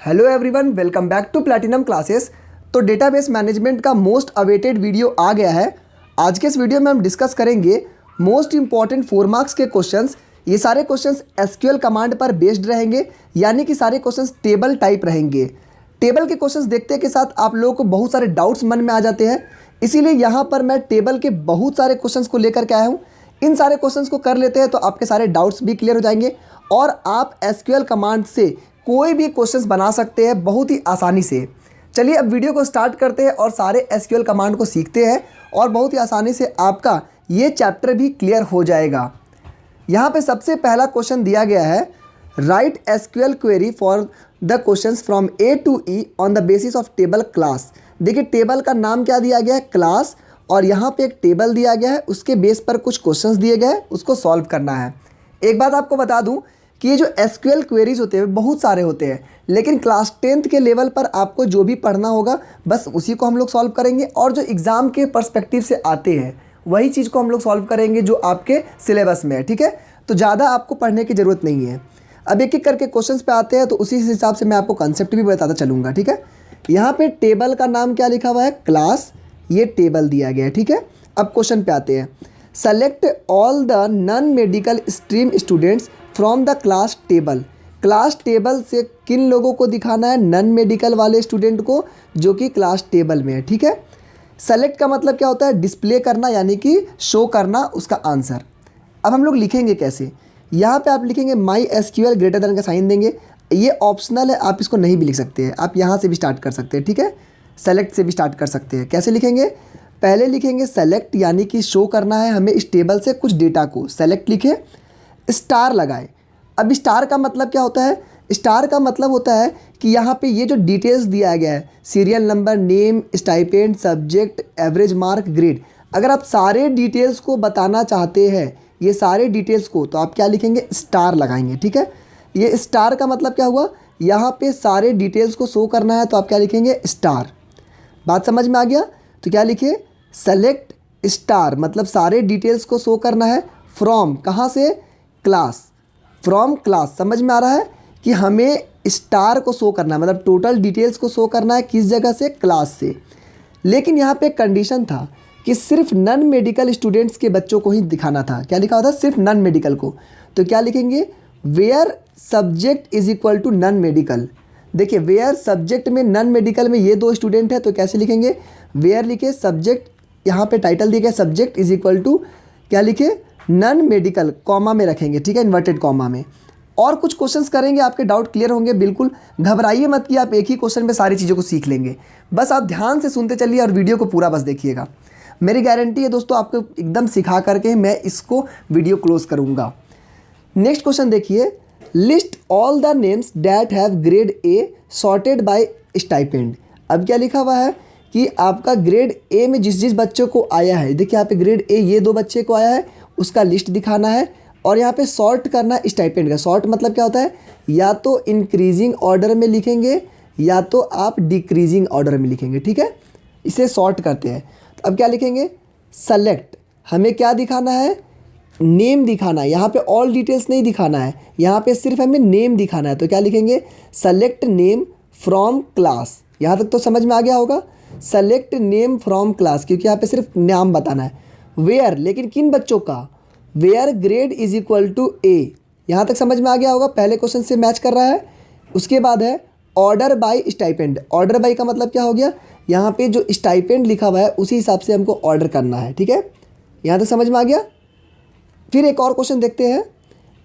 Hello everyone, welcome back to platinum classes. तो database management का most awaited video आ गया है। आज के इस वीडियो में हम डिस्कस करेंगे मोस्ट इंपॉर्टेंट 4 मार्क्स के क्वेश्चंस। ये सारे क्वेश्चंस एसक्यूएल कमांड पर बेस्ड रहेंगे, यानी कि सारे क्वेश्चंस टेबल टाइप रहेंगे। टेबल के क्वेश्चंस देखते के साथ आप लोगों को बहुत सारे डाउट्स मन में आ जाते हैं, इसीलिए यहाँ पर मैं टेबल के बहुत सारे क्वेश्चंस को लेकर के आया हूँ। इन सारे क्वेश्चंस को कर लेते हैं तो आपके सारे डाउट्स भी क्लियर हो जाएंगे और आप एसक्यूएल कमांड से कोई भी क्वेश्चंस बना सकते हैं बहुत ही आसानी से। चलिए अब वीडियो को स्टार्ट करते हैं और सारे एसक्यूएल कमांड को सीखते हैं और बहुत ही आसानी से आपका ये चैप्टर भी क्लियर हो जाएगा। यहाँ पे सबसे पहला क्वेश्चन दिया गया है, write SQL query for the questions from A to E on the basis of table class. देखिए टेबल का नाम क्या दिया गया है, क्लास, और यहाँ पे एक टेबल दिया गया है, उसके बेस पर कुछ क्वेश्चंस दिए गए हैं, उसको सॉल्व करना है। एक बात आपको बता दूं कि ये जो एसक्यूएल क्वेरीज होते हैं बहुत सारे होते हैं, लेकिन क्लास 10th के लेवल पर आपको जो भी पढ़ना होगा बस उसी को हम लोग सॉल्व करेंगे, और जो एग्ज़ाम के पर्सपेक्टिव से आते हैं वही चीज़ को हम लोग सॉल्व करेंगे जो आपके सिलेबस में है। ठीक है, तो ज़्यादा आपको पढ़ने की ज़रूरत नहीं है। अब एक एक करके क्वेश्चंस पे आते हैं तो उसी हिसाब से मैं आपको कंसेप्ट भी बताता चलूँगा। ठीक है, यहाँ पे टेबल का नाम क्या लिखा हुआ है, क्लास, ये टेबल दिया गया है। ठीक है, अब क्वेश्चन पे आते हैं, select all the non medical stream students from the class table. Class table से किन लोगों को दिखाना है, नॉन मेडिकल वाले स्टूडेंट को जो कि क्लास टेबल में है। ठीक है, सेलेक्ट का मतलब क्या होता है, डिस्प्ले करना, यानी कि शो करना उसका आंसर। अब हम लोग लिखेंगे कैसे, यहाँ पे आप लिखेंगे माई एसक्यूएल ग्रेटर देन का साइन देंगे। ये ऑप्शनल है, आप इसको नहीं भी लिख सकते हैं, आप यहाँ से भी स्टार्ट कर सकते हैं। ठीक है, सेलेक्ट से भी स्टार्ट कर सकते हैं। कैसे लिखेंगे, पहले लिखेंगे सेलेक्ट, यानी कि शो करना है हमें इस टेबल से कुछ डेटा को, सेलेक्ट लिखे, स्टार लगाए। अब स्टार का मतलब क्या होता है, स्टार का मतलब होता है कि यहाँ पे ये जो डिटेल्स दिया गया है, serial number, name, stipend, subject, average mark, grade, अगर आप सारे डिटेल्स को बताना चाहते हैं, ये सारे डिटेल्स को, तो आप क्या लिखेंगे, स्टार लगाएंगे। ठीक है, ये स्टार का मतलब क्या हुआ, यहाँ पे सारे डिटेल्स को शो करना है तो आप क्या लिखेंगे, स्टार। बात समझ में आ गया, तो क्या लिखिए, सेलेक्ट स्टार, मतलब सारे डिटेल्स को शो करना है, फ्रॉम, कहाँ से, क्लास, फ्रॉम क्लास। समझ में आ रहा है कि हमें स्टार को शो करना है, मतलब टोटल डिटेल्स को शो करना है किस जगह से, क्लास से। लेकिन यहाँ पे एक कंडीशन था कि सिर्फ नॉन मेडिकल स्टूडेंट्स के बच्चों को ही दिखाना था। क्या लिखा हुआ था, सिर्फ नॉन मेडिकल को। तो क्या लिखेंगे, where subject is equal to non medical. देखिए वेयर सब्जेक्ट में, नॉन मेडिकल में ये 2 स्टूडेंट है, तो कैसे लिखेंगे, वेयर लिखे, सब्जेक्ट, यहाँ पे टाइटल दिया गया सब्जेक्ट इज इक्वल टू, क्या लिखे, नॉन मेडिकल, कॉमा में रखेंगे। ठीक है, इन्वर्टेड कॉमा में। और कुछ क्वेश्चंस करेंगे, आपके डाउट क्लियर होंगे। बिल्कुल घबराइए मत कि आप एक ही क्वेश्चन में सारी चीज़ों को सीख लेंगे, बस आप ध्यान से सुनते चलिए और वीडियो को पूरा बस देखिएगा। मेरी गारंटी है दोस्तों, आपको एकदम सिखा करके मैं इसको वीडियो क्लोज करूँगा। नेक्स्ट क्वेश्चन देखिए, list all the names that have grade A sorted by stipend. अब क्या लिखा हुआ है कि आपका ग्रेड ए में जिस जिस बच्चों को आया है, देखिए यहाँ पे ग्रेड ए ये 2 बच्चे को आया है, उसका लिस्ट दिखाना है, और यहाँ पे सॉर्ट करना है स्टाइपेंड का। सॉर्ट मतलब क्या होता है, या तो इंक्रीजिंग ऑर्डर में लिखेंगे या तो आप डिक्रीजिंग ऑर्डर में लिखेंगे। ठीक है, इसे सॉर्ट करते हैं। तो अब क्या लिखेंगे, सेलेक्ट, हमें क्या दिखाना है, नेम दिखाना है। यहाँ पे ऑल डिटेल्स नहीं दिखाना है, यहाँ पे सिर्फ हमें नेम दिखाना है। तो क्या लिखेंगे, सेलेक्ट नेम फ्रॉम क्लास। यहाँ तक तो समझ में आ गया होगा, सेलेक्ट नेम फ्रॉम क्लास, क्योंकि यहाँ पे सिर्फ नाम बताना है। वेयर, लेकिन किन बच्चों का, where grade is equal to A. यहाँ तक समझ में आ गया होगा, पहले क्वेश्चन से मैच कर रहा है। उसके बाद है order by stipend. Order by का मतलब क्या हो गया, यहाँ पे जो स्टाइपेंड लिखा हुआ है उसी हिसाब से हमको ऑर्डर करना है। ठीक है, यहाँ तक समझ में आ गया। फिर एक और क्वेश्चन देखते हैं,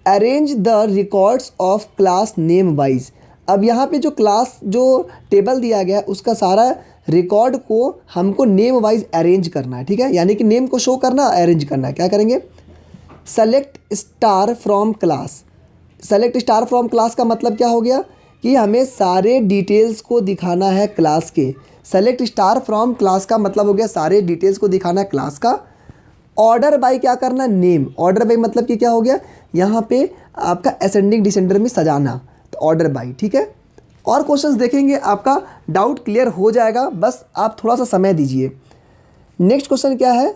arrange the records of class name wise. अब यहाँ पे जो क्लास जो टेबल दिया गया है उसका सारा रिकॉर्ड को हमको नेम वाइज अरेंज करना है। ठीक है, यानी कि नेम को शो करना, अरेंज करना है। क्या करेंगे, select star from class. Select star from class का मतलब क्या हो गया कि हमें सारे डिटेल्स को दिखाना है क्लास के। सेलेक्ट स्टार फ्रॉम क्लास का मतलब हो गया सारे डिटेल्स को दिखाना है क्लास का। ऑर्डर बाय क्या करना, नेम। ऑर्डर बाय मतलब कि क्या हो गया, यहाँ पे आपका असेंडिंग डिसेंडर में सजाना, तो ऑर्डर बाय। ठीक है, और क्वेश्चंस देखेंगे, आपका डाउट क्लियर हो जाएगा, बस आप थोड़ा सा समय दीजिए। नेक्स्ट क्वेश्चन क्या है,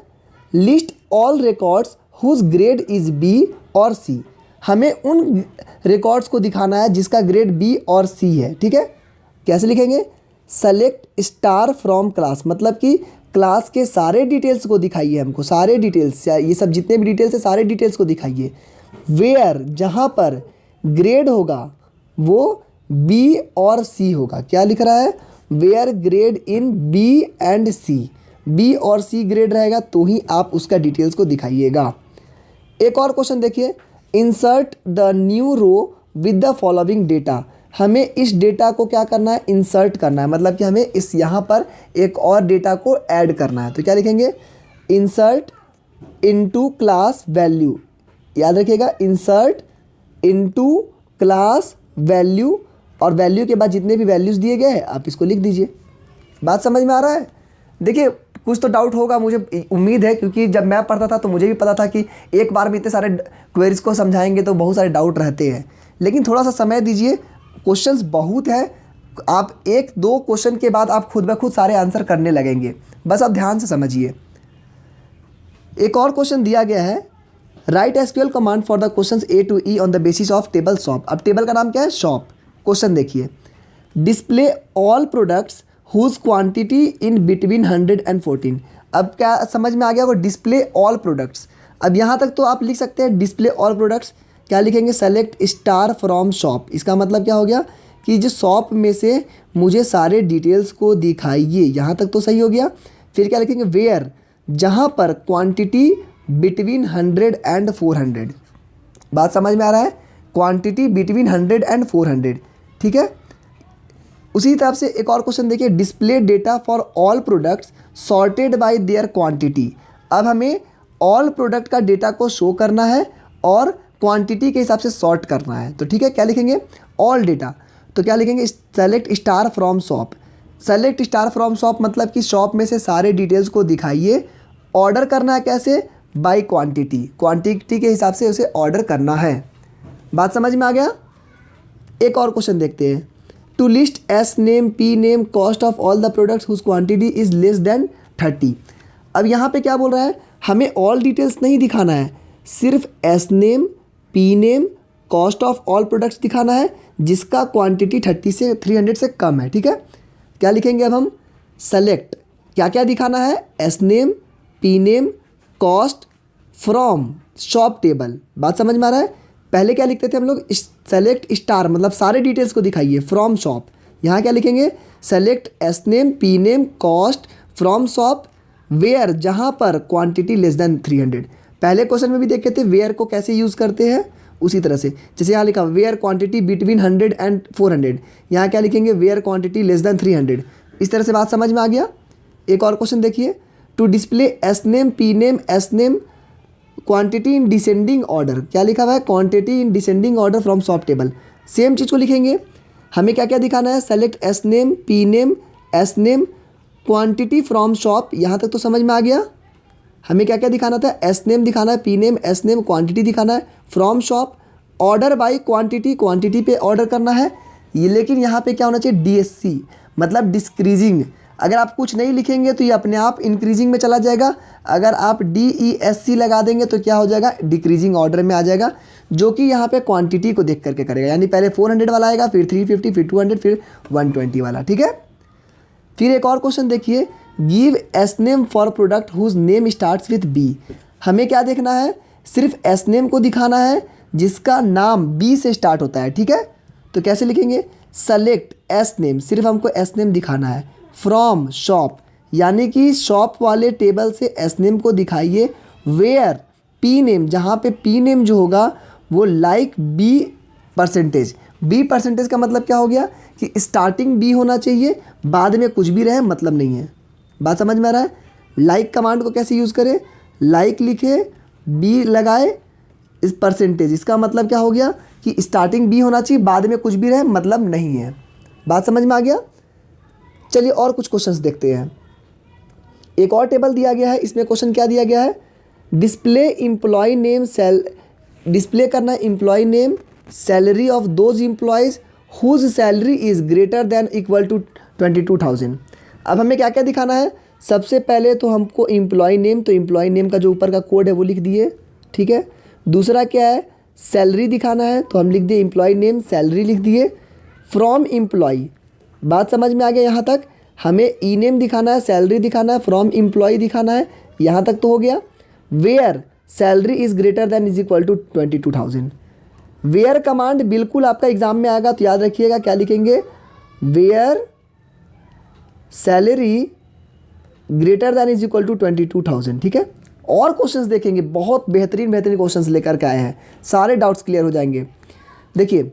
list all records whose grade is B और सी। हमें उन रिकॉर्ड्स को दिखाना है जिसका ग्रेड बी और सी है। ठीक है, कैसे लिखेंगे? सेलेक्ट स्टार फ्रॉम क्लास, मतलब कि क्लास के सारे डिटेल्स को दिखाइए हमको, सारे डिटेल्स, ये सब जितने भी डिटेल्स है सारे डिटेल्स को दिखाइए। वेयर, जहाँ पर ग्रेड होगा वो बी और सी होगा। क्या लिख रहा है? Where grade in B and C, B और सी ग्रेड रहेगा तो ही आप उसका डिटेल्स को दिखाइएगा। एक और क्वेश्चन देखिए, insert the new row with the following data. हमें इस डेटा को क्या करना है? इंसर्ट करना है, मतलब कि हमें इस यहाँ पर एक और डेटा को ऐड करना है। तो क्या लिखेंगे? इंसर्ट इनटू क्लास वैल्यू, याद रखिएगा, इंसर्ट इनटू क्लास वैल्यू, और वैल्यू के बाद जितने भी वैल्यूज़ दिए गए हैं आप इसको लिख दीजिए। बात समझ में आ रहा है? देखिए कुछ तो डाउट होगा, मुझे उम्मीद है, क्योंकि जब मैं पढ़ता था तो मुझे भी पता था कि एक बार में इतने सारे क्वेरीज को समझाएंगे तो बहुत सारे डाउट रहते हैं, लेकिन थोड़ा सा समय दीजिए, क्वेश्चंस बहुत है, आप एक दो क्वेश्चन के बाद आप खुद ब खुद सारे आंसर करने लगेंगे, बस आप ध्यान से समझिए। एक और क्वेश्चन दिया गया है, write SQL command for the questions A to E on the basis of table shop. अब टेबल का नाम क्या है? शॉप। क्वेश्चन देखिए, display all products whose quantity in between 100 and 14। अब क्या समझ में आ गया होगा? Display all products. अब यहाँ तक तो आप लिख सकते हैं डिस्प्ले ऑल प्रोडक्ट्स। क्या लिखेंगे? Select star from shop. इसका मतलब क्या हो गया कि जो शॉप में से मुझे सारे डिटेल्स को दिखाइए। यहाँ तक तो सही हो गया। फिर क्या लिखेंगे? वेयर, जहाँ पर क्वांटिटी बिटवीन 100 and 400। बात समझ में आ रहा है? क्वांटिटी बिटवीन 100 and 400, ठीक है। उसी तरह से एक और क्वेश्चन देखिए, display data for all products sorted bye there quantity. अब हमें ऑल प्रोडक्ट का डेटा को शो करना है और क्वांटिटी के हिसाब से सॉर्ट करना है। तो ठीक है, क्या लिखेंगे? All data. तो क्या लिखेंगे? Select star from shop. Select star from shop मतलब कि शॉप में से सारे डिटेल्स को दिखाइए। ऑर्डर करना है कैसे? बाय क्वांटिटी, क्वांटिटी के हिसाब से उसे ऑर्डर करना है। बात समझ में आ गया? एक और क्वेश्चन देखते हैं, to list S name P name cost of all the products whose quantity is less than 30। अब यहाँ पे क्या बोल रहा है? हमें ऑल डिटेल्स नहीं दिखाना है, सिर्फ S name P name cost of all products दिखाना है जिसका क्वांटिटी 30 से 300 से कम है, ठीक है। क्या लिखेंगे अब हम? सेलेक्ट, क्या क्या दिखाना है? S name P name cost from shop table. बात समझ में आ रहा है? पहले क्या लिखते थे हम लोग? सेलेक्ट स्टार, मतलब सारे डिटेल्स को दिखाइए फ्रॉम शॉप। यहाँ क्या लिखेंगे? Select S name P name cost from shop where, जहाँ पर क्वांटिटी लेस देन 300। पहले क्वेश्चन में भी देखे थे वेयर को कैसे यूज़ करते हैं, उसी तरह से। जैसे यहाँ लिखा वेयर क्वांटिटी बिटवीन 100 and 400, यहाँ क्या लिखेंगे? Where quantity less than 300। इस तरह से बात समझ में आ गया। एक और क्वेश्चन देखिए, to display S name P name S name quantity in descending order. क्या लिखा हुआ है? Quantity in descending order from shop table. Same चीज़ को लिखेंगे। हमें क्या क्या दिखाना है? Select S name P name S name quantity from shop. यहाँ तक तो समझ में आ गया। हमें क्या क्या दिखाना था? एस नेम दिखाना है, P name S name quantity दिखाना है, from shop order by quantity, quantity पे ऑर्डर करना है ये। लेकिन यहाँ पे क्या होना चाहिए? DSC, मतलब डिस्क्रीजिंग। अगर आप कुछ नहीं लिखेंगे तो ये अपने आप इंक्रीजिंग में चला जाएगा। अगर आप DESC लगा देंगे तो क्या हो जाएगा? डिक्रीजिंग ऑर्डर में आ जाएगा, जो कि यहाँ पे क्वांटिटी को देख करके करेगा। यानी पहले 400 वाला आएगा, फिर 350, फिर 200, फिर 120 वाला, ठीक है। फिर एक और क्वेश्चन देखिए, give S name for product whose name starts with B. हमें क्या देखना है? सिर्फ एस नेम को दिखाना है जिसका नाम बी से स्टार्ट होता है, ठीक है। तो कैसे लिखेंगे? सेलेक्ट एस नेम, सिर्फ हमको एस नेम दिखाना है, फ्रॉम शॉप, यानी कि शॉप वाले टेबल से एस नेम को दिखाइए। वेयर पी नेम, जहाँ पे पी नेम जो होगा वो like B percentage. B percentage का मतलब क्या हो गया कि स्टार्टिंग बी होना चाहिए, बाद में कुछ भी रहे मतलब नहीं है। बात समझ में आ रहा है? लाइक कमांड को कैसे यूज़ करें? लाइक लिखे, बी लगाए, इस परसेंटेज, इसका मतलब क्या हो गया कि स्टार्टिंग बी होना चाहिए, बाद में कुछ भी रहे मतलब नहीं है। बात समझ में आ गया? चलिए और कुछ क्वेश्चंस देखते हैं। एक और टेबल दिया गया है, इसमें क्वेश्चन क्या दिया गया है? डिस्प्ले एम्प्लॉय नेम डिस्प्ले करना employee name salary of those employees whose salary is greater than equal to 22,000। अब हमें क्या क्या दिखाना है? सबसे पहले तो हमको एम्प्लॉय नेम, तो एम्प्लॉय नेम का जो ऊपर का कोड है वो लिख दिए, ठीक है। दूसरा क्या है? सैलरी दिखाना है, तो हम लिख दिए एम्प्लॉय नेम सैलरी लिख दिए। फ्रॉम एम्प्लॉय, बात समझ में आ गया यहाँ तक? हमें ई नेम दिखाना है, सैलरी दिखाना है, फ्रॉम एम्प्लॉय दिखाना है, यहाँ तक तो हो गया। Where salary is greater than is equal to 22,000। Where command बिल्कुल आपका एग्जाम में आएगा, तो याद रखिएगा क्या लिखेंगे, where salary greater than is equal to 22,000। ठीक है, और क्वेश्चंस देखेंगे, बहुत बेहतरीन क्वेश्चंस लेकर के आए हैं, सारे डाउट्स क्लियर हो जाएंगे। देखिए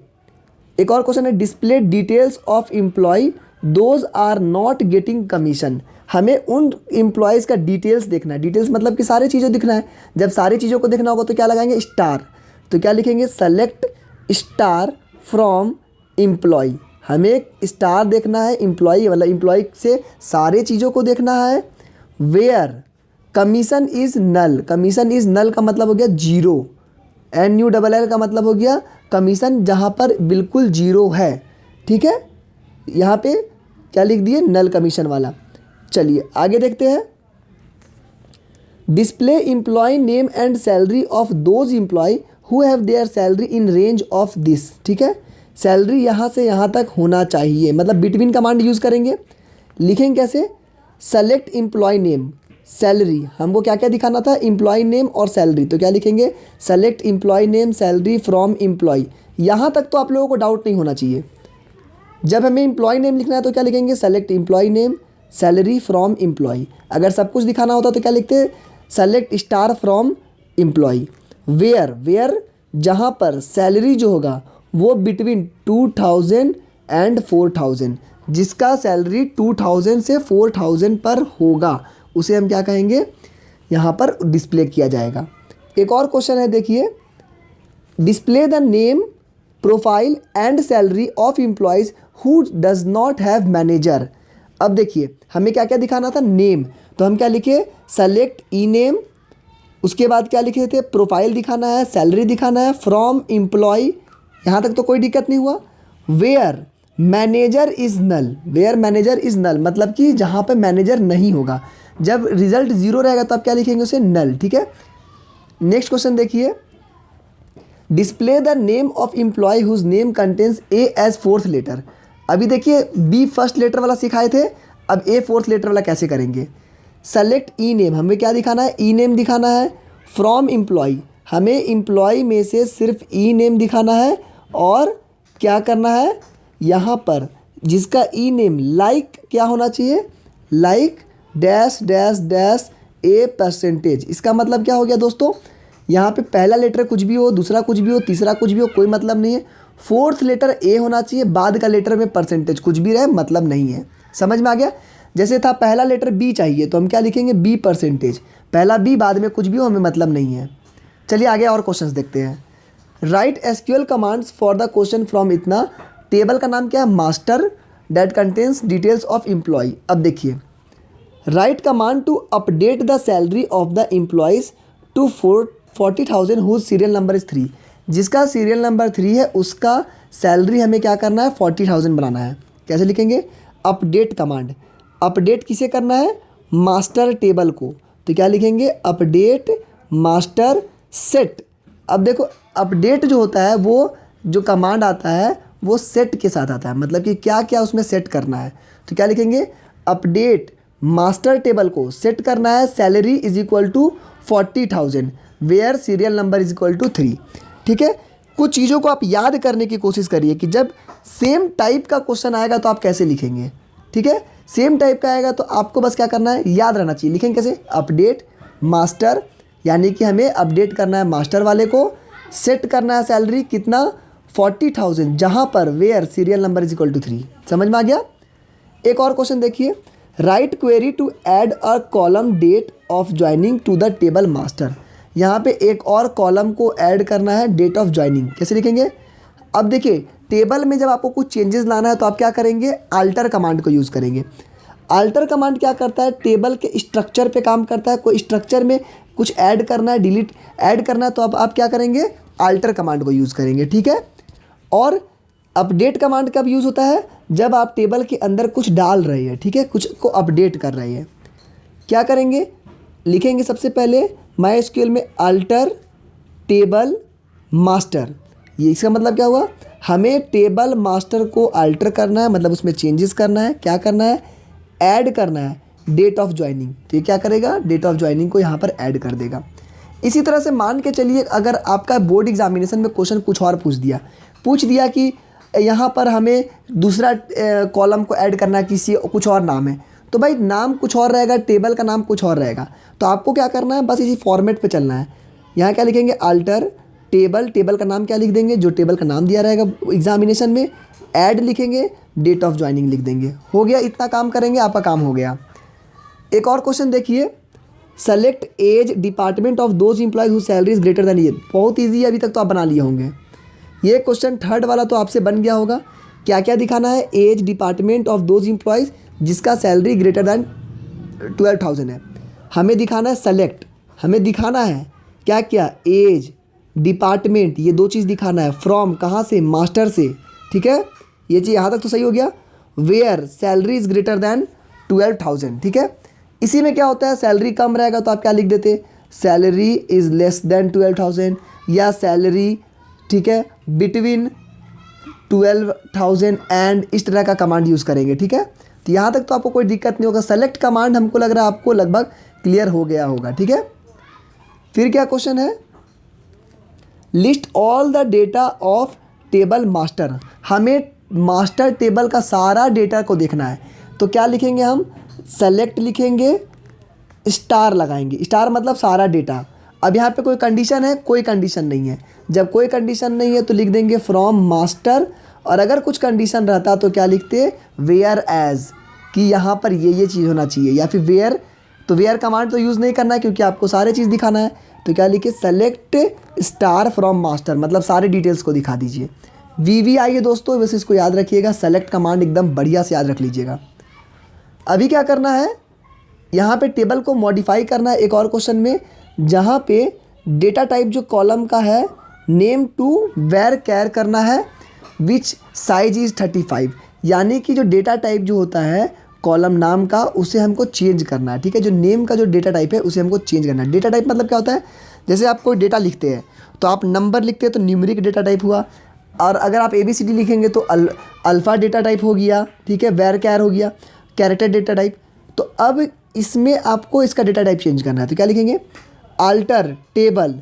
एक और क्वेश्चन है, display details of employee those are not getting commission. हमें उन एम्प्लॉयज़ का डिटेल्स देखना है, डिटेल्स मतलब कि सारी चीज़ें दिखना है। जब सारी चीज़ों को देखना होगा तो क्या लगाएंगे, स्टार। तो क्या लिखेंगे, सेलेक्ट स्टार फ्रॉम एम्प्लॉय। हमें स्टार देखना है, एम्प्लॉय मतलब एम्प्लॉय से सारे चीज़ों को देखना है। Where commission is null, commission is null का मतलब हो गया जीरो, NULL का मतलब हो गया कमीशन जहाँ पर बिल्कुल जीरो है। ठीक है, यहाँ पे क्या लिख दिए, नल कमीशन वाला। चलिए आगे देखते हैं। Display employee name and salary of those employee who have their salary in range of this. ठीक है, सैलरी यहाँ से यहाँ तक होना चाहिए, मतलब बिटवीन कमांड यूज़ करेंगे। लिखेंगे कैसे, सेलेक्ट एम्प्लॉय नेम सैलरी, हमको क्या क्या दिखाना था, एम्प्लॉय नेम और सैलरी। तो क्या लिखेंगे, select employee name salary from employee. यहाँ तक तो आप लोगों को डाउट नहीं होना चाहिए। जब हमें एम्प्लॉय नेम लिखना है तो क्या लिखेंगे, select employee name salary from employee. अगर सब कुछ दिखाना होता तो क्या लिखते हैं, select star from employee. Where, where जहाँ पर सैलरी जो होगा वो बिटवीन 2,000 एंड 4,000, जिसका सैलरी 2,000 से 4,000 पर होगा उसे हम क्या कहेंगे, यहाँ पर डिस्प्ले किया जाएगा। एक और क्वेश्चन है, देखिए, display the name profile and salary of employees who does not have manager. अब देखिए हमें क्या क्या दिखाना था, नेम, तो हम क्या लिखे, सेलेक्ट ई नेम। उसके बाद क्या लिखे थे, प्रोफाइल दिखाना है, सैलरी दिखाना है, फ्रॉम एम्प्लॉय, यहाँ तक तो कोई दिक्कत नहीं हुआ। Where manager is null, where manager is null मतलब कि जहाँ पे मैनेजर नहीं होगा। जब रिजल्ट जीरो रहेगा तो आप क्या लिखेंगे, उसे नल। ठीक है, नेक्स्ट क्वेश्चन देखिए, display the name of employee whose name contains A as fourth letter. अभी देखिए बी फर्स्ट लेटर वाला सिखाए थे, अब ए फोर्थ लेटर वाला कैसे करेंगे। सेलेक्ट ई नेम, हमें क्या दिखाना है, ई नेम दिखाना है। फ्रॉम एम्प्लॉय, हमें एम्प्लॉय में से सिर्फ ई नेम दिखाना है, और क्या करना है, यहाँ पर जिसका ई नेम लाइक क्या होना चाहिए, like dash dash dash a percentage. इसका मतलब क्या हो गया दोस्तों, यहाँ पे पहला लेटर कुछ भी हो, दूसरा कुछ भी हो, तीसरा कुछ भी हो, कोई मतलब नहीं है। फोर्थ लेटर ए होना चाहिए, बाद का लेटर में परसेंटेज कुछ भी रहे मतलब नहीं है। समझ में आ गया? जैसे था पहला लेटर बी चाहिए तो हम क्या लिखेंगे, बी परसेंटेज, पहला बी बाद में कुछ भी हो, हमें मतलब नहीं है। चलिए आगे और क्वेश्चंस देखते हैं। Write SQL commands for the question from इतना। टेबल का नाम क्या है, master that contains details of employee. अब देखिए, write command to update the salary of the employees to 40,000 whose serial number is 3। जिसका सीरियल नंबर 3 है उसका सैलरी हमें क्या करना है, 40,000 बनाना है। कैसे लिखेंगे, अपडेट कमांड। अपडेट किसे करना है, मास्टर टेबल को। तो क्या लिखेंगे, अपडेट मास्टर सेट। अब देखो अपडेट जो होता है वो जो कमांड आता है वो सेट के साथ आता है, मतलब कि क्या क्या उसमें सेट करना है। तो क्या लिखेंगे, अपडेट मास्टर टेबल को सेट करना है, salary is equal to 40,000 where serial number is equal to 3। ठीक है, कुछ चीज़ों को आप याद करने की कोशिश करिए कि जब सेम टाइप का क्वेश्चन आएगा तो आप कैसे लिखेंगे। ठीक है, सेम टाइप का आएगा तो आपको बस क्या करना है, याद रहना चाहिए। लिखेंगे कैसे, अपडेट मास्टर, यानी कि हमें अपडेट करना है मास्टर वाले को, सेट करना है सैलरी कितना, 40,000, जहाँ पर where serial number is equal to 3। समझ में आ गया? एक और क्वेश्चन देखिए, write query to add a column date of joining to the table master. यहाँ पे एक और कॉलम को ऐड करना है, डेट ऑफ ज्वाइनिंग। कैसे लिखेंगे, अब देखिए टेबल में जब आपको कुछ चेंजेस लाना है तो आप क्या करेंगे, अल्टर कमांड को यूज़ करेंगे। अल्टर कमांड क्या करता है, टेबल के स्ट्रक्चर पे काम करता है। कोई स्ट्रक्चर में कुछ ऐड करना है, डिलीट ऐड करना है, तो अब आप क्या करेंगे, अल्टर कमांड को यूज़ करेंगे। ठीक है, और अपडेट कमांड कब यूज़ होता है, जब आप टेबल के अंदर कुछ डाल रहे हैं। ठीक है, कुछ को अपडेट कर रहे हैं। क्या करेंगे, लिखेंगे सबसे पहले MySQL में अल्टर टेबल मास्टर। ये इसका मतलब क्या हुआ, हमें टेबल मास्टर को अल्टर करना है, मतलब उसमें चेंजेस करना है। क्या करना है, ऐड करना है डेट ऑफ ज्वाइनिंग। तो ये क्या करेगा, डेट ऑफ ज्वाइनिंग को यहाँ पर ऐड कर देगा। इसी तरह से मान के चलिए अगर आपका बोर्ड एग्जामिनेशन में क्वेश्चन कुछ और पूछ दिया कि यहाँ पर हमें दूसरा कॉलम को ऐड करना है, किसी कुछ और नाम है, तो भाई नाम कुछ और रहेगा, टेबल का नाम कुछ और रहेगा। तो आपको क्या करना है, बस इसी फॉर्मेट पे चलना है। यहाँ क्या लिखेंगे, अल्टर टेबल, टेबल का नाम क्या लिख देंगे, जो टेबल का नाम दिया रहेगा एग्जामिनेशन में। ऐड लिखेंगे, डेट ऑफ ज्वाइनिंग लिख देंगे। हो गया, इतना काम करेंगे, आपका काम हो गया। एक और क्वेश्चन देखिए, select age department of those employees who salary is greater than ये। बहुत ईजी है, अभी तक तो आप बना लिए होंगे। ये क्वेश्चन थर्ड वाला तो आपसे बन गया होगा। क्या क्या दिखाना है, age department of those employees जिसका सैलरी ग्रेटर दैन 12,000 है। हमें दिखाना है सेलेक्ट, हमें दिखाना है क्या क्या, एज डिपार्टमेंट, ये दो चीज़ दिखाना है। फ्रॉम कहाँ से, मास्टर से, ठीक है, ये चीज़ यहाँ तक तो सही हो गया। Where salary is greater than 12,000, ठीक है। इसी में क्या होता है, सैलरी कम रहेगा तो आप क्या लिख देते, सैलरी इज़ लेस देन 12,000, या सैलरी, ठीक है, बिटवीन 12,000 एंड, इस तरह का कमांड यूज़ करेंगे, ठीक है। तो यहाँ तक तो आपको कोई दिक्कत नहीं होगा। सेलेक्ट कमांड हमको लग रहा है आपको लगभग क्लियर हो गया होगा, ठीक है। फिर क्या क्वेश्चन है, list all the data of table master. हमें मास्टर टेबल का सारा डेटा को देखना है। तो क्या लिखेंगे हम, सेलेक्ट लिखेंगे, स्टार लगाएंगे। स्टार मतलब सारा डेटा। अब यहाँ पे कोई कंडीशन है, कोई कंडीशन नहीं है। जब कोई कंडीशन नहीं है तो लिख देंगे फ्रॉम मास्टर, और अगर कुछ कंडीशन रहता तो क्या लिखते, वेयर एज, कि यहाँ पर ये चीज़ होना चाहिए, या फिर वेयर। तो वेयर कमांड तो यूज़ नहीं करना है क्योंकि आपको सारे चीज़ दिखाना है। तो क्या लिखे, सेलेक्ट स्टार फ्रॉम मास्टर, मतलब सारे डिटेल्स को दिखा दीजिए। VVI है दोस्तों, बस इसको याद रखिएगा। सेलेक्ट कमांड एकदम बढ़िया से याद रख लीजिएगा। अभी क्या करना है, यहाँ पे टेबल को मॉडिफाई करना है एक और क्वेश्चन में, जहाँ पे डेटा टाइप जो कॉलम का है, नेम टू वेर कैर करना है, विच साइज इज़ 35। यानी कि जो डेटा टाइप जो होता है कॉलम नाम का, उसे हमको चेंज करना है, ठीक है। जो नेम का जो डेटा टाइप है उसे हमको चेंज करना है। डेटा टाइप मतलब क्या होता है, जैसे आप कोई डेटा लिखते हैं तो आप नंबर लिखते हैं तो न्यूमेरिक डेटा टाइप हुआ, और अगर आप ABCD लिखेंगे तो अल्फ़ा डेटा टाइप हो गया, ठीक है। वेर कैर हो गया, कैरेक्टर डेटा टाइप। तो अब इसमें आपको इसका डेटा टाइप चेंज करना है। तो क्या लिखेंगे, अल्टर टेबल।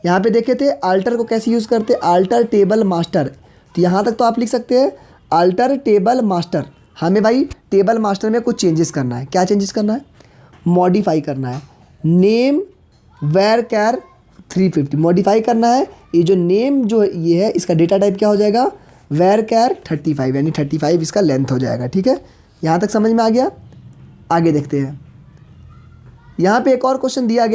यहाँ पे देखे थे अल्टर को कैसे यूज़ करते हैं, अल्टर टेबल मास्टर। तो यहाँ तक तो आप लिख सकते हैं अल्टर टेबल मास्टर। हमें भाई टेबल मास्टर में कुछ चेंजेस करना है। क्या चेंजेस करना है, मॉडिफाई करना है। नेम वेर कैर 350 मॉडिफाई करना है। ये जो नेम जो ये है इसका डेटा टाइप क्या हो जाएगा, वेर कैर 35, यानी 35 इसका लेंथ हो जाएगा, ठीक है। यहाँ तक समझ में आ गया। आगे देखते हैं, यहाँ पे एक और क्वेश्चन दिया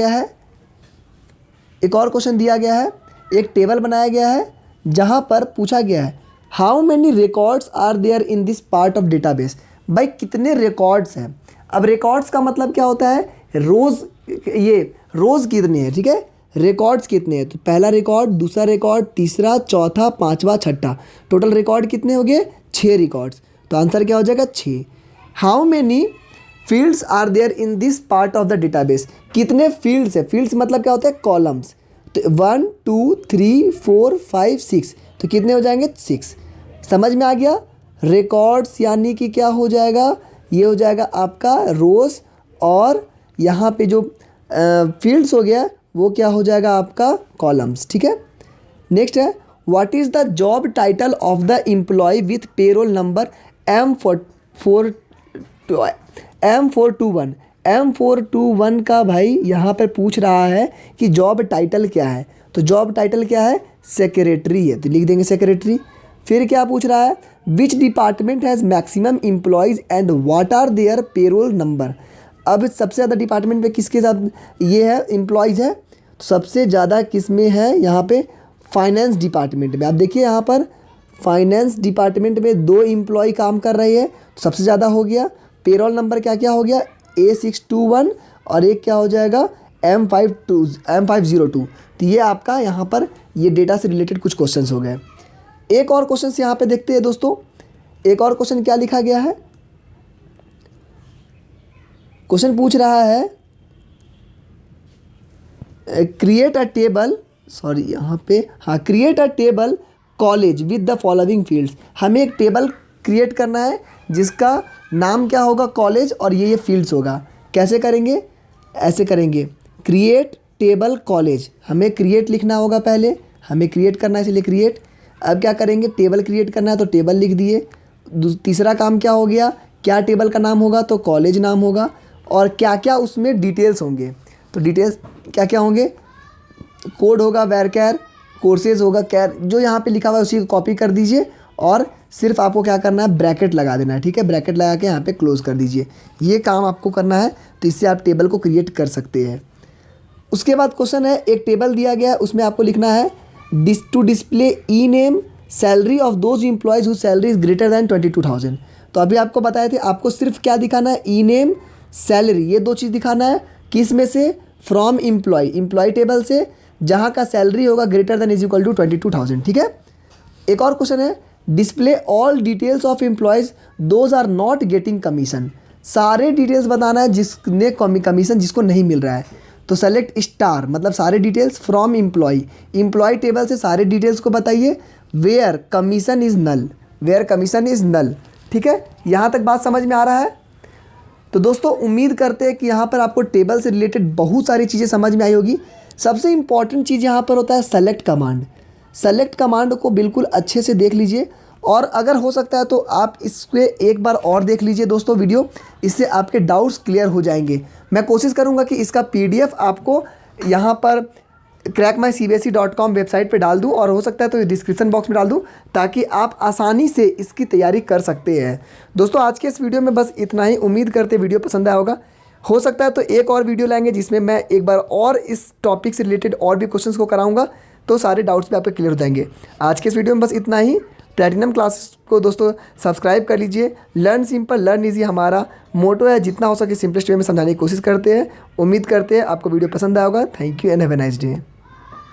गया है। एक टेबल बनाया गया है जहाँ पर पूछा गया है, how many records are there in this part of database. भाई कितने रिकॉर्ड्स हैं। अब रिकॉर्ड्स का मतलब क्या होता है, रोज़, ये रोज़ कितने हैं, ठीक है। रिकॉर्ड्स कितने हैं, तो पहला रिकॉर्ड, दूसरा रिकॉर्ड, तीसरा, चौथा, पांचवा, छठा, टोटल रिकॉर्ड कितने हो गए, 6 रिकॉर्ड्स। तो आंसर क्या हो जाएगा, 6। How many fields are there in this part of the database. कितने फील्ड्स है, फील्ड्स मतलब क्या होता है, कॉलम्स। तो 1 2 3 4 5 6, तो कितने हो जाएंगे, 6। समझ में आ गया। रिकॉर्ड्स यानी कि क्या हो जाएगा, ये हो जाएगा आपका रोज़, और यहाँ पे जो फील्ड्स हो गया वो क्या हो जाएगा आपका कॉलम्स, ठीक है। नेक्स्ट है, what is the job title of the employee with payroll number M421 का भाई यहाँ पर पूछ रहा है कि जॉब टाइटल क्या है। तो जॉब टाइटल क्या है, सेक्रेटरी है, तो लिख देंगे सेक्रेटरी। फिर क्या पूछ रहा है, which department has maximum employees and what are their payroll number. अब सबसे ज़्यादा डिपार्टमेंट में किसके साथ ये है, एम्प्लॉयज़ है। तो सबसे ज़्यादा किस में है, यहाँ पे फाइनेंस डिपार्टमेंट में। आप देखिए यहाँ पर फाइनेंस डिपार्टमेंट में 2 एम्प्लॉय काम कर रहे हैं, तो सबसे ज़्यादा हो गया। पेरोल नंबर क्या क्या हो गया, A621, और एक क्या हो जाएगा, M502। तो ये आपका यहाँ पर ये डेटा से रिलेटेड कुछ क्वेश्चंस हो गए। एक और क्वेश्चन यहाँ पे देखते हैं दोस्तों। एक और क्वेश्चन क्या लिखा गया है, क्वेश्चन पूछ रहा है create a table, create a table college with the following fields. हमें एक टेबल क्रिएट करना है जिसका नाम क्या होगा, कॉलेज, और ये फील्ड्स होगा। कैसे करेंगे, ऐसे करेंगे, क्रिएट टेबल कॉलेज। हमें क्रिएट लिखना होगा, पहले हमें क्रिएट करना है इसलिए क्रिएट। अब क्या करेंगे, टेबल क्रिएट करना है तो टेबल लिख दिए। तीसरा काम क्या हो गया, क्या टेबल का नाम होगा, तो कॉलेज नाम होगा। और क्या क्या उसमें डिटेल्स होंगे, तो डिटेल्स क्या क्या होंगे, कोड होगा, वेरकैर, कोर्सेज होगा, कैर, जो यहाँ पे लिखा हुआ है उसी को कॉपी कर दीजिए और सिर्फ आपको क्या करना है, ब्रैकेट लगा देना है। ठीक है, ब्रैकेट लगा के यहाँ पे क्लोज कर दीजिए। ये काम आपको करना है, तो इससे आप टेबल को क्रिएट कर सकते हैं। उसके बाद क्वेश्चन है, एक टेबल दिया गया है, उसमें आपको लिखना है to display E name salary of those employees whose salary is greater than 22,000। तो अभी आपको बताए थे, आपको सिर्फ क्या दिखाना है, ई नेम, सैलरी, ये दो चीज़ दिखाना है। किस में से, फ्रॉम एम्प्लॉय टेबल से, जहाँ का सैलरी होगा greater than is equal to 22,000। ठीक है। एक और क्वेश्चन है, display all details of employees those are not getting commission. सारे डिटेल्स बताना है जिसने कमीशन जिसको नहीं मिल रहा है। तो सेलेक्ट स्टार, मतलब सारे डिटेल्स, फ्रॉम एम्प्लॉय टेबल से सारे डिटेल्स को बताइए। वेयर कमीशन इज़ नल। ठीक है, यहाँ तक बात समझ में आ रहा है। तो दोस्तों उम्मीद करते हैं कि यहाँ पर आपको टेबल से रिलेटेड बहुत सारी चीज़ें समझ में आई होगी। सबसे इम्पॉर्टेंट चीज़ यहाँ पर होता है सेलेक्ट कमांड। सेलेक्ट कमांड को बिल्कुल अच्छे से देख लीजिए, और अगर हो सकता है तो आप इसके एक बार और देख लीजिए दोस्तों वीडियो, इससे आपके डाउट्स क्लियर हो जाएंगे। मैं कोशिश करूँगा कि इसका PDF आपको यहाँ पर crackmycbse.com वेबसाइट पे डाल दूँ, और हो सकता है तो डिस्क्रिप्शन बॉक्स में डाल दूँ, ताकि आप आसानी से इसकी तैयारी कर सकते हैं। दोस्तों आज के इस वीडियो में बस इतना ही। उम्मीद करते वीडियो पसंद आया होगा। हो सकता है तो एक और वीडियो लाएंगे जिसमें मैं एक बार और इस टॉपिक से रिलेटेड और भी क्वेश्चंस को कराऊंगा, तो सारे डाउट्स भी आपके क्लियर हो जाएंगे। आज के इस वीडियो में बस इतना ही। प्लैटिनम क्लासेस को दोस्तों सब्सक्राइब कर लीजिए। लर्न सिंपल लर्न ईजी हमारा मोटो है, जितना हो सके सिंपलेस्ट वे में समझाने की कोशिश करते हैं। उम्मीद करते हैं आपको वीडियो पसंद आया होगा। Thank you and have a nice day.